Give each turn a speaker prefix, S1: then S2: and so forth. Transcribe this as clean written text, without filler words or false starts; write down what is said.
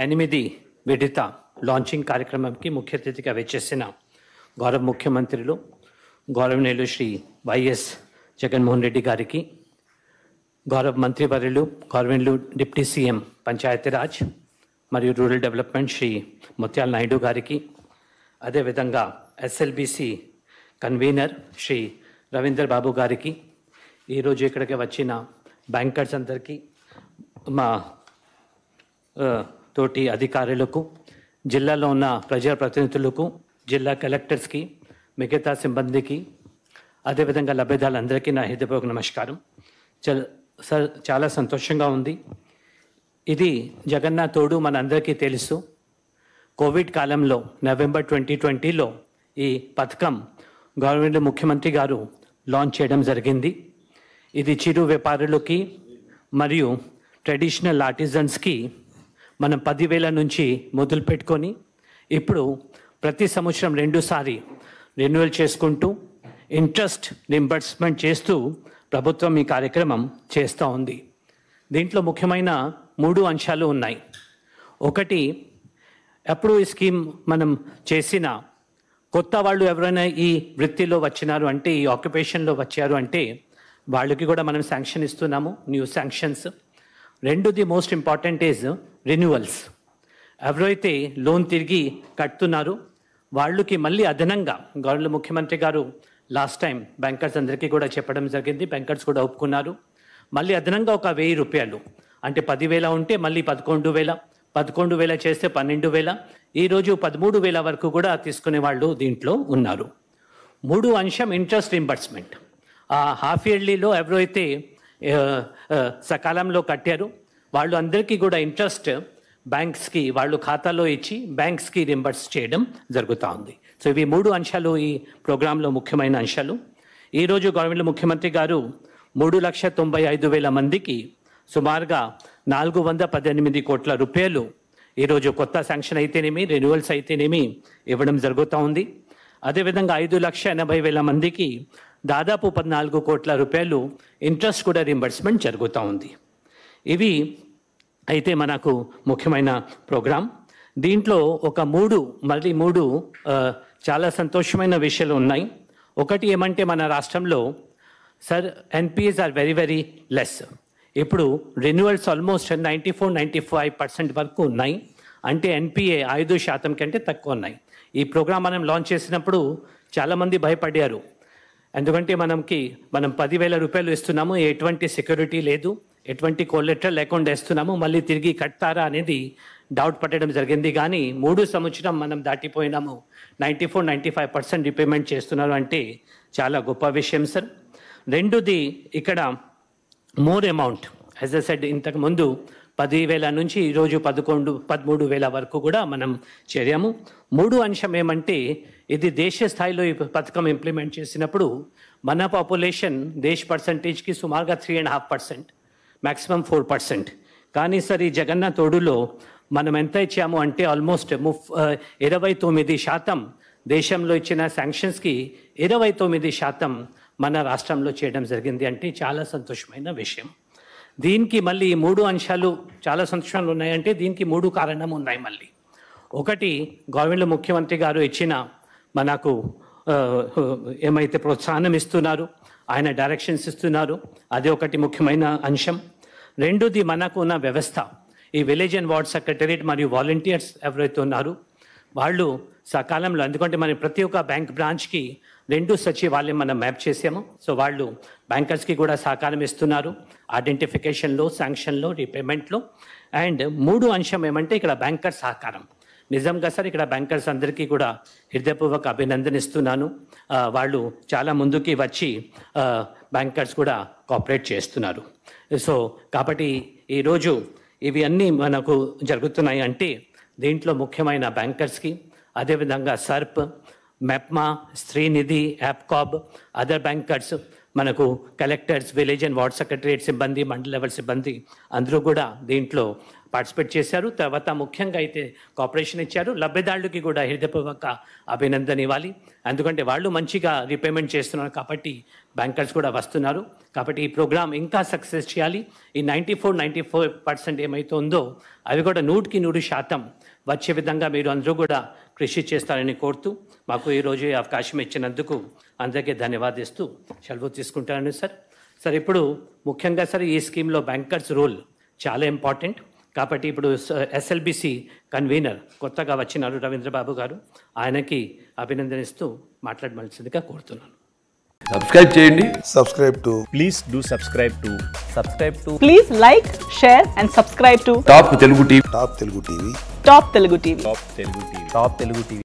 S1: 8 విడత లాంచింగ్ కార్యక్రమంకి ముఖ్య అతిథిగా వచ్చేసిన గౌరవ ముఖ్యమంత్రులు గౌరవనీయులు శ్రీ వైఎస్ జగన్మోహన్ రెడ్డి గారికి, గౌరవ మంత్రివర్యులు గౌరవనీయులు డిప్యూటీ సీఎం పంచాయతీరాజ్ మరియు రూరల్ డెవలప్మెంట్ శ్రీ ముత్యాల నాయుడు గారికి, అదేవిధంగా ఎస్ఎల్బిసి కన్వీనర్ శ్రీ రవీంద్ర బాబు గారికి, ఈరోజు ఇక్కడికి వచ్చిన బ్యాంకర్స్ అందరికీ, మా తోటి అధికారులకు, జిల్లాలో ఉన్న ప్రజాప్రతినిధులకు, జిల్లా కలెక్టర్స్కి, మిగతా సిబ్బందికి, అదేవిధంగా లబ్ధిదారులందరికీ నా హృదయపూర్వక నమస్కారం. సార్, చాలా సంతోషంగా ఉంది. ఇది జగన్న తోడు మనందరికీ తెలుసు. కోవిడ్ కాలంలో నవంబర్ 2020లో ఈ పథకం గవర్నమెంట్ ముఖ్యమంత్రి గారు లాంచ్ చేయడం జరిగింది. ఇది చిరు వ్యాపారులకి మరియు ట్రెడిషనల్ ఆర్టిజన్స్కి మనం 10,000 నుంచి మొదలు పెట్టుకొని ఇప్పుడు ప్రతి సంవత్సరం 2 సారి రెన్యువల్ చేసుకుంటూ ఇంట్రెస్ట్ రింబర్స్మెంట్ చేస్తూ ప్రభుత్వం ఈ కార్యక్రమం చేస్తూ ఉంది. దీంట్లో ముఖ్యమైన 3 అంశాలు ఉన్నాయి. ఒకటి, ఎప్పుడు ఈ స్కీమ్ మనం చేసిన కొత్త వాళ్ళు ఎవరైనా ఈ వృత్తిలో వచ్చినారు అంటే, ఈ ఆక్యుపేషన్లో వచ్చారు అంటే వాళ్ళకి కూడా మనం శాంక్షన్ ఇస్తున్నాము, న్యూ శాంక్షన్స్. రెండోది మోస్ట్ ఇంపార్టెంట్ ఈజ్ రెన్యువల్స్. ఎవరైతే లోన్ తిరిగి కట్టుతున్నారో వాళ్ళకి మళ్ళీ అదనంగా గవర్నమెంట్ ముఖ్యమంత్రి గారు లాస్ట్ టైం బ్యాంకర్స్ అందరికీ కూడా చెప్పడం జరిగింది, బ్యాంకర్స్ కూడా ఒప్పుకున్నారు. మళ్ళీ అదనంగా ఒక 1,000 రూపాయలు అంటే 10,000 ఉంటే మళ్ళీ 11,000, 11,000 చేస్తే 12,000, ఈరోజు 13,000 వరకు కూడా తీసుకునే వాళ్ళు దీంట్లో ఉన్నారు. 3 అంశం ఇంట్రెస్ట్ రింబర్స్మెంట్. ఆ హాఫ్ ఇయర్లీలో ఎవరైతే సకాలంలో కట్టారు వాళ్ళు అందరికీ కూడా ఇంట్రెస్ట్ బ్యాంక్స్కి వాళ్ళు ఖాతాలో ఇచ్చి బ్యాంక్స్కి రింబర్స్ చేయడం జరుగుతూ ఉంది. సో ఇవి 3 అంశాలు ఈ ప్రోగ్రాంలో ముఖ్యమైన అంశాలు. ఈరోజు గవర్నమెంట్ ముఖ్యమంత్రి గారు 3,95,000 మందికి సుమారుగా 418 కోట్ల రూపాయలు ఈరోజు కొత్త శాంక్షన్ అయితేనేమి, రెన్యువల్స్ అయితేనేమి ఇవ్వడం జరుగుతూ ఉంది. అదేవిధంగా 5,80,000 మందికి దాదాపు 14 కోట్ల రూపాయలు ఇంట్రెస్ట్ కూడా రింబర్స్మెంట్ జరుగుతూ ఉంది. ఇవి అయితే మనకు ముఖ్యమైన ప్రోగ్రాం. దీంట్లో ఒక 3 చాలా సంతోషమైన విషయాలు ఉన్నాయి. ఒకటి ఏమంటే, మన రాష్ట్రంలో sir NPS are very very less. ఇప్పుడు రెన్యువల్స్ ఆల్మోస్ట్ 94-95% వరకు ఉన్నాయి. అంటే ఎన్పిఏ 5% కంటే తక్కువ ఉన్నాయి. ఈ ప్రోగ్రాం మనం లాంచ్ చేసినప్పుడు చాలామంది భయపడ్డారు. ఎందుకంటే మనం 10,000 రూపాయలు ఇస్తున్నాము, ఎటువంటి సెక్యూరిటీ లేదు, ఎటువంటి కొలెటరల్ లేకుండా ఇస్తున్నాము, మళ్ళీ తిరిగి కట్టారా అనేది డౌట్ పట్టడం జరిగింది. కానీ 3 సంవత్సరం మనం దాటిపోయినాము, 94-95% రీపేమెంట్ చేస్తున్నారు అంటే చాలా గొప్ప విషయం సార్. రెండోది, ఇక్కడ more amount as I said ఇంతకుముందు 10,000 నుంచి ఈరోజు 13,000 వరకు కూడా మనం చేరాము. 3 అంశం ఏమంటే, ఇది దేశ స్థాయిలో ఈ పథకం ఇంప్లిమెంట్ చేసినప్పుడు మన పాపులేషన్ దేశ పర్సంటేజ్కి సుమారుగా 3.5%, మ్యాక్సిమం 4%. కానీ సార్ ఈ జగన్న తోడులో మనం ఎంత ఇచ్చాము అంటే ఆల్మోస్ట్ 29% దేశంలో ఇచ్చిన శాంక్షన్స్కి 29% మన రాష్ట్రంలో చేయడం జరిగింది. అంటే చాలా సంతోషమైన విషయం. దీనికి మళ్ళీ 3 అంశాలు చాలా సంతోషాలు ఉన్నాయంటే దీనికి 3 కారణం ఉన్నాయి మళ్ళీ. ఒకటి, గవర్నమెంట్ ముఖ్యమంత్రి గారు ఇచ్చిన మనకు ఏమైతే ప్రోత్సాహం ఇస్తున్నారు, ఆయన డైరెక్షన్స్ ఇస్తున్నారు, అదే ఒకటి ముఖ్యమైన అంశం. రెండోది, మనకు ఉన్న వ్యవస్థ, ఈ విలేజ్ అండ్ వార్డ్ సెక్రటరేట్ మరియు వాలంటీర్స్ ఎవరైతే ఉన్నారో వాళ్ళు సకాలంలో, ఎందుకంటే మనం ప్రతి ఒక్క బ్యాంక్ బ్రాంచ్కి 2 సచివాలయం మనం మ్యాప్ చేసాము. సో వాళ్ళు బ్యాంకర్స్కి కూడా సహకారం ఇస్తున్నారు ఐడెంటిఫికేషన్లో, శాంక్షన్లో, రీపేమెంట్లో. అండ్ 3 అంశం ఏమంటే ఇక్కడ బ్యాంకర్ సహకారం. నిజంగా సార్ ఇక్కడ బ్యాంకర్స్ అందరికీ కూడా హృదయపూర్వక అభినందనిస్తున్నాను. వాళ్ళు చాలా ముందుకి వచ్చి బ్యాంకర్స్ కూడా కోఆపరేట్ చేస్తున్నారు. సో కాబట్టి ఈరోజు ఇవి అన్నీ మనకు జరుగుతున్నాయి అంటే దీంట్లో ముఖ్యమైన బ్యాంకర్స్కి, అదేవిధంగా సర్ప్, మెప్మా, శ్రీనిధి, యాప్కాబ్, అదర్ బ్యాంకర్స్ మనకు collectors, village and ward secretariat సిబ్బంది, మండల లెవెల్ సిబ్బంది అందరూ కూడా దీంట్లో పార్టిసిపేట్ చేశారు. తర్వాత ముఖ్యంగా అయితే కోఆపరేషన్ ఇచ్చారు. లబ్ధిదారులకి కూడా హృదయపూర్వక అభినందన ఇవ్వాలి. ఎందుకంటే వాళ్ళు మంచిగా రీపేమెంట్ చేస్తున్నారు కాబట్టి బ్యాంకర్స్ కూడా వస్తున్నారు. కాబట్టి ఈ ప్రోగ్రామ్ ఇంకా సక్సెస్ చేయాలి. ఈ 94% ఏమైతే ఉందో అవి కూడా 100% వచ్చే విధంగా మీరు అందరూ కూడా కృషి చేస్తారని కోరుతూ మాకు ఈరోజు అవకాశం ఇచ్చినందుకు అందరికీ ధన్యవాదిస్తూ సెలవు తీసుకుంటాను సార్. ఇప్పుడు ముఖ్యంగా సార్ ఈ స్కీమ్లో బ్యాంకర్స్ రోల్ చాలా ఇంపార్టెంట్. కాబట్టి ఇప్పుడు ఎస్ఎల్బిసి కన్వీనర్ కొత్తగా వచ్చినారు రవీంద్రబాబు గారు, ఆయనకి అభినందనిస్తూ మాట్లాడవలసిందిగా కోరుతున్నాను.
S2: సబ్స్క్రైబ్ చేయండి.
S3: Please do subscribe to.
S4: Please like, share and subscribe to
S2: top Telugu TV.
S4: Top Telugu TV.
S3: Top Telugu TV.